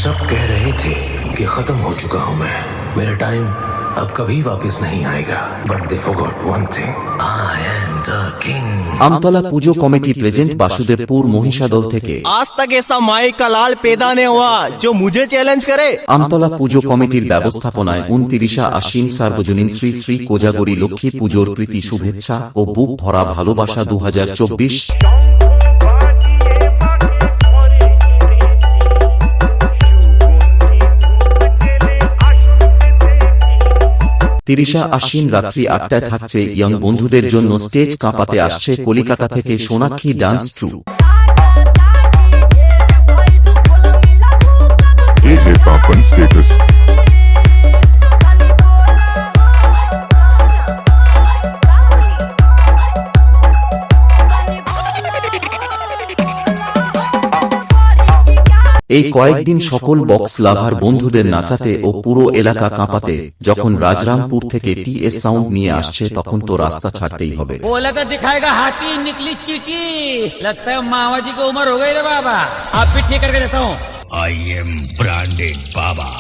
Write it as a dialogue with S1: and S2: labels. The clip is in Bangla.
S1: सब कह रहे थे कि खत्म हो चुका हूं मैं, मेरा टाइम अब कभी वापस नहीं आएगा, but they forgot one thing, I am the king.
S2: Amtala Puja committee present Basudebpur Mahishadal থেকে
S3: आज तक ऐसा माई का लाल पैदा नहीं हुआ जो मुझे चैलेंज करे।
S2: আমতলা পুজো কমিটির ব্যবস্থাপনায় 29 আশ্বিন সার্বজনীন শ্রী শ্রী কোজাগরী লক্ষ্মী পুজোর প্রীতি শুভেচ্ছা ও বুক ভরা ভালোবাসা 2024। 30 আশ্বিন রাত্রি 8টায় থাকছে ইয়ং বন্ধুদের জন্য স্টেজ কাঁপাতে আসছে কলিকাতা থেকে সোনাক্ষী ডান্স ট্রু।
S4: Status
S2: এই কয়েকদিন সকল বক্স লাভার বন্ধুদের নাচাতে ও পুরো এলাকা কাঁপাতে যখন রাজরামপুর থেকে টিএস সাউন্ড নিয়ে আসছে তখন তো রাস্তা ছাড়তেই হবে।
S5: बोला तो दिखाएगा हाथी, निकली चीटी। लगता है मामा जी की उम्र हो गई रे बाबा। आप भी ठीक करके देता हूँ।
S6: I am branded Baba.